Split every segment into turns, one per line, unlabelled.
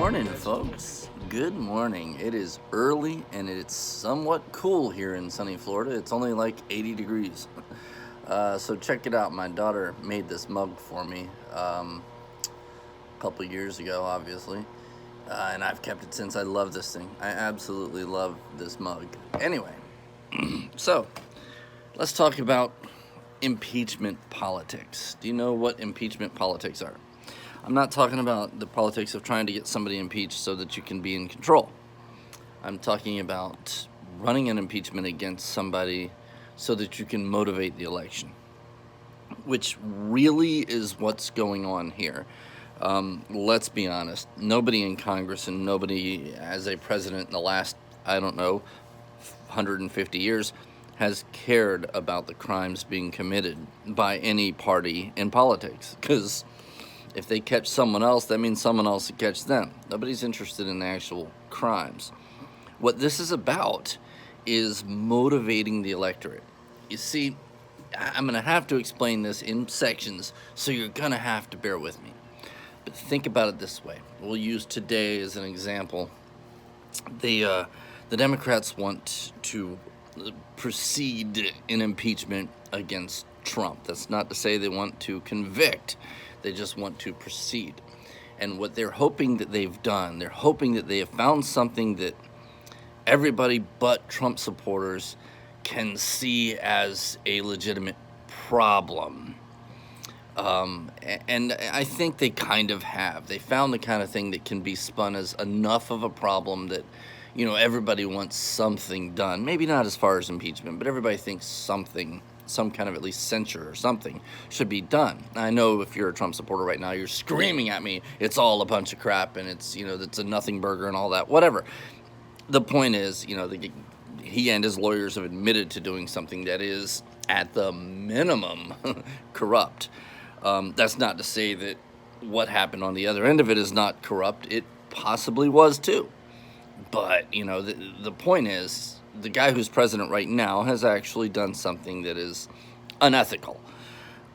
morning, folks. Good morning. It is early and it's somewhat cool here in sunny Florida. It's only like 80 degrees. So check it out. My daughter made this mug for me a couple years ago, obviously. And I've kept it since. I love this thing. I absolutely love this mug. Anyway, so let's talk about impeachment politics. Do you know what impeachment politics are? I'm not talking about the politics of trying to get somebody impeached so that you can be in control. I'm talking about running an impeachment against somebody so that you can motivate the election, which really is what's going on here. Let's be honest. Nobody in Congress and nobody as a president in the last, 150 years has cared about the crimes being committed by any party in politics, because if they catch someone else, that means someone else will catch them. Nobody's interested in the actual crimes. What this is about is motivating the electorate. You see, I'm going to have to explain this in sections, so you're going to have to bear with me. But think about it this way. We'll use today as an example. The Democrats want to proceed in impeachment against Trump. That's not to say they want to convict. They just want to proceed. And what they're hoping that they've done, they're hoping that they have found something that everybody but Trump supporters can see as a legitimate problem. And I think they kind of have. They found the kind of thing that can be spun as enough of a problem that, everybody wants something done. Maybe not as far as impeachment, but everybody thinks something, some kind of at least censure or something should be done. I know if you're a Trump supporter right now, you're screaming at me, it's all a bunch of crap and it's a nothing burger and all that, whatever. The point is, he and his lawyers have admitted to doing something that is, at the minimum, corrupt. That's not to say that what happened on the other end of it is not corrupt. It possibly was too. But, the point is, the guy who's president right now has actually done something that is unethical.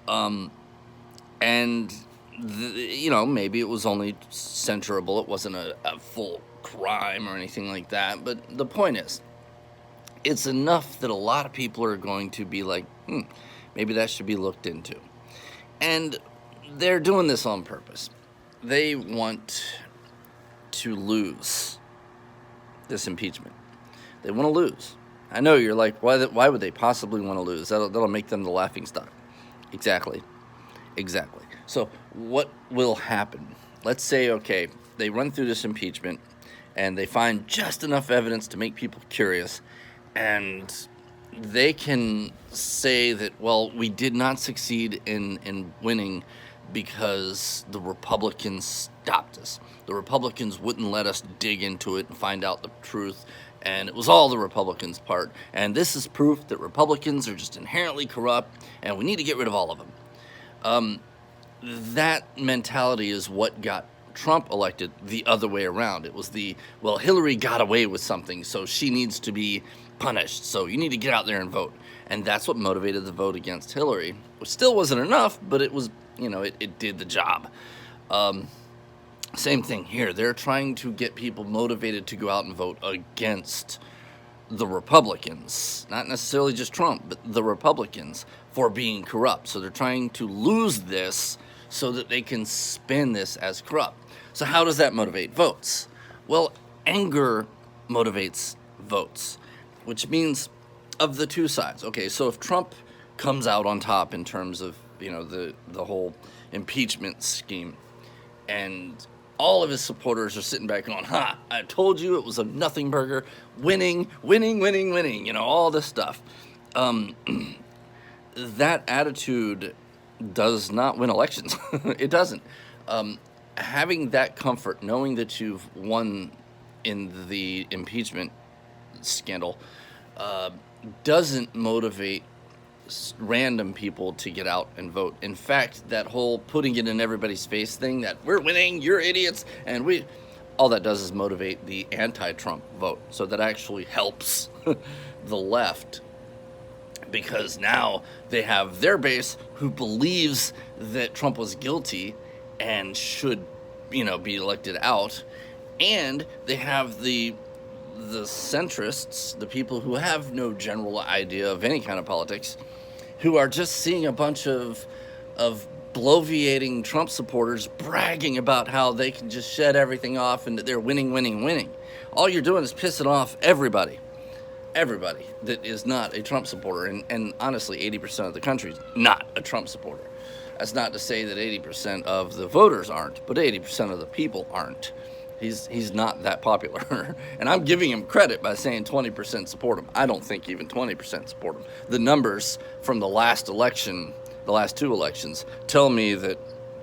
And, maybe it was only censurable. It wasn't a full crime or anything like that. But the point is, it's enough that a lot of people are going to be like, maybe that should be looked into. And they're doing this on purpose. They want to lose this impeachment. They want to lose. I know you're like, why would they possibly want to lose? That'll make them the laughingstock. Exactly. So what will happen? Let's say, okay, they run through this impeachment and they find just enough evidence to make people curious, and they can say that, well, we did not succeed in winning because the Republicans stopped us. The Republicans wouldn't let us dig into it and find out the truth, and it was all the Republicans' part. And this is proof that Republicans are just inherently corrupt, and we need to get rid of all of them. That mentality is what got Trump elected the other way around. It was Hillary got away with something, so she needs to be punished. So you need to get out there and vote. And that's what motivated the vote against Hillary, which still wasn't enough, but it was, it did the job. Same thing here. They're trying to get people motivated to go out and vote against the Republicans, not necessarily just Trump, but the Republicans, for being corrupt. So they're trying to lose this so that they can spin this as corrupt. So how does that motivate votes? Well, anger motivates votes, which means of the two sides. Okay, so if Trump comes out on top in terms of, the whole impeachment scheme, and all of his supporters are sitting back going, I told you it was a nothing burger, winning, all this stuff. That attitude does not win elections. It doesn't. Having that comfort, knowing that you've won in the impeachment scandal, doesn't motivate random people to get out and vote. In fact, that whole putting it in everybody's face thing, that we're winning, you're idiots, and all that does is motivate the anti-Trump vote. So that actually helps the left, because now they have their base who believes that Trump was guilty and should, be elected out. And they have the centrists, the people who have no general idea of any kind of politics, who are just seeing a bunch of bloviating Trump supporters bragging about how they can just shed everything off and that they're winning, winning, winning. All you're doing is pissing off everybody that is not a Trump supporter, and honestly, 80% of the country is not a Trump supporter. That's not to say that 80% of the voters aren't, but 80% of the people aren't. He's not that popular. And I'm giving him credit by saying 20% support him. I don't think even 20% support him. The numbers from the last election, the last two elections, tell me that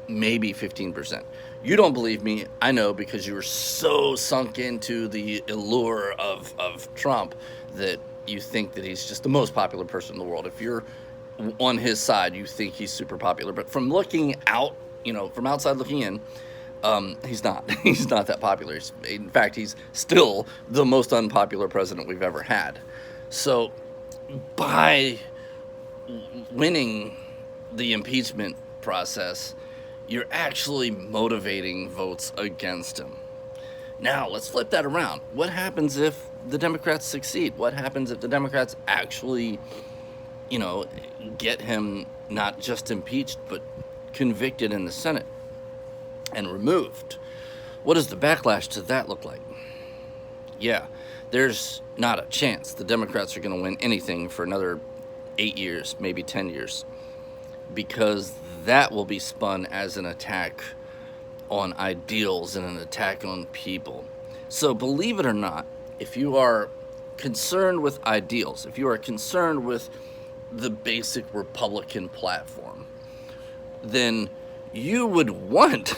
maybe 15%. You don't believe me, I know, because you were so sunk into the allure of Trump that you think that he's just the most popular person in the world. If you're on his side, you think he's super popular. But from looking out, from outside looking in, he's not. He's not that popular. In fact, he's still the most unpopular president we've ever had. So by winning the impeachment process, you're actually motivating votes against him. Now, let's flip that around. What happens if the Democrats succeed? What happens if the Democrats actually, get him not just impeached, but convicted in the Senate and removed? What does the backlash to that look like? Yeah, there's not a chance the Democrats are going to win anything for another 8 years, maybe 10 years, because that will be spun as an attack on ideals and an attack on people. So believe it or not, if you are concerned with ideals, if you are concerned with the basic Republican platform, then you would want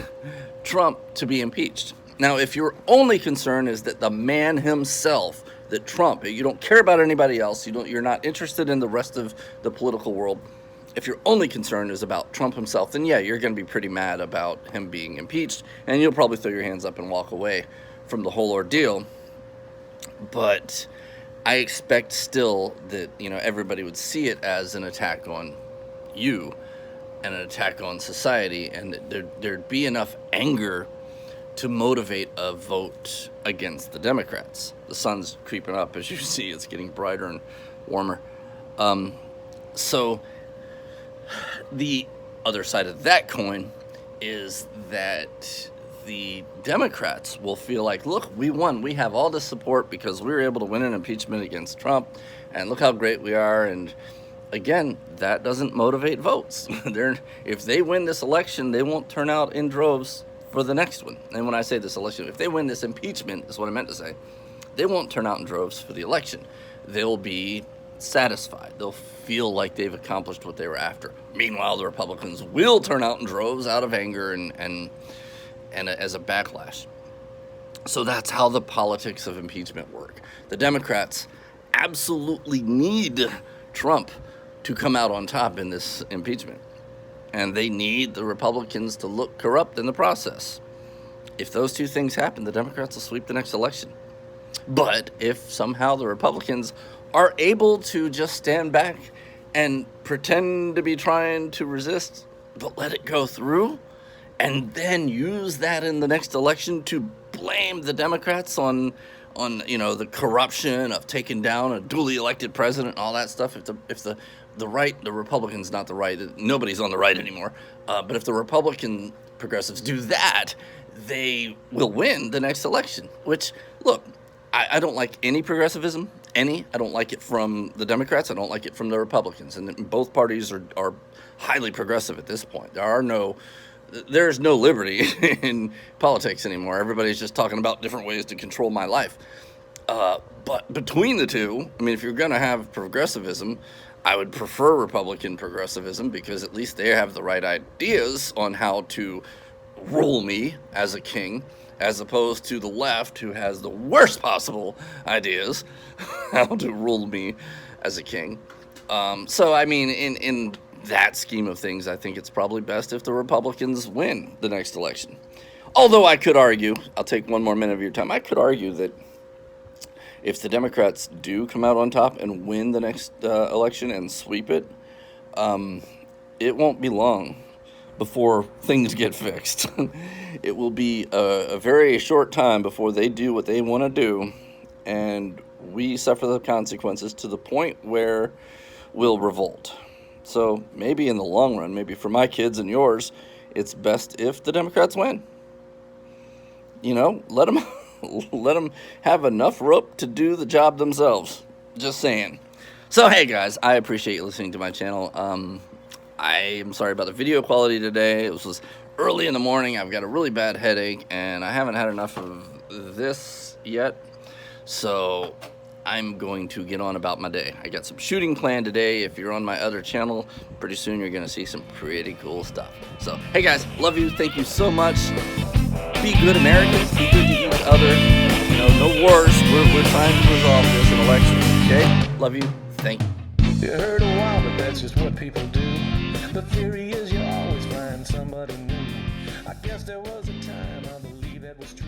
Trump to be impeached. Now, if your only concern is that the man himself, that Trump, you don't care about anybody else, you're not interested in the rest of the political world, if your only concern is about Trump himself, then yeah, you're going to be pretty mad about him being impeached, and you'll probably throw your hands up and walk away from the whole ordeal. But I expect still that, everybody would see it as an attack on you and an attack on society, and there'd be enough anger to motivate a vote against the Democrats. The sun's creeping up, as you see. It's getting brighter and warmer. So the other side of that coin is that the Democrats will feel like, look, we won. We have all this support because we were able to win an impeachment against Trump, and look how great we are. And again, that doesn't motivate votes. If they win this election, they won't turn out in droves for the next one. And when I say this election, if they win this impeachment, is what I meant to say, they won't turn out in droves for the election. They'll be satisfied. They'll feel like they've accomplished what they were after. Meanwhile, the Republicans will turn out in droves out of anger and as a backlash. So that's how the politics of impeachment work. The Democrats absolutely need Trump to come out on top in this impeachment. And they need the Republicans to look corrupt in the process. If those two things happen, the Democrats will sweep the next election. But if somehow the Republicans are able to just stand back and pretend to be trying to resist, but let it go through, and then use that in the next election to blame the Democrats on the corruption of taking down a duly elected president and all that stuff. If the right, the Republicans, not the right, nobody's on the right anymore. But if the Republican progressives do that, they will win the next election. Which, look, I don't like any progressivism. I don't like it from the Democrats. I don't like it from the Republicans. And both parties are highly progressive at this point. There's no liberty in politics anymore. Everybody's just talking about different ways to control my life. But between the two, if you're going to have progressivism, I would prefer Republican progressivism because at least they have the right ideas on how to rule me as a king, as opposed to the left, who has the worst possible ideas how to rule me as a king. In that scheme of things, I think it's probably best if the Republicans win the next election. Although I could argue, I'll take one more minute of your time, I could argue that if the Democrats do come out on top and win the next election and sweep it, it won't be long before things get fixed. It will be a very short time before they do what they want to do, and we suffer the consequences to the point where we'll revolt. So maybe in the long run, maybe for my kids and yours, it's best if the Democrats win. Let them let them have enough rope to do the job themselves. Just saying. So hey guys, I appreciate you listening to my channel. I am sorry about the video quality today. It was early in the morning. I've got a really bad headache, and I haven't had enough of this yet. So I'm going to get on about my day. I got some shooting planned today. If you're on my other channel, pretty soon you're going to see some pretty cool stuff. So, hey guys, love you. Thank you so much. Be good Americans. Be good to each other. No wars. We're trying to resolve this in elections. Okay? Love you. Thank you.
You heard a while, but that's just what people do. The theory is you always find somebody new. I guess there was a time I believe that was true.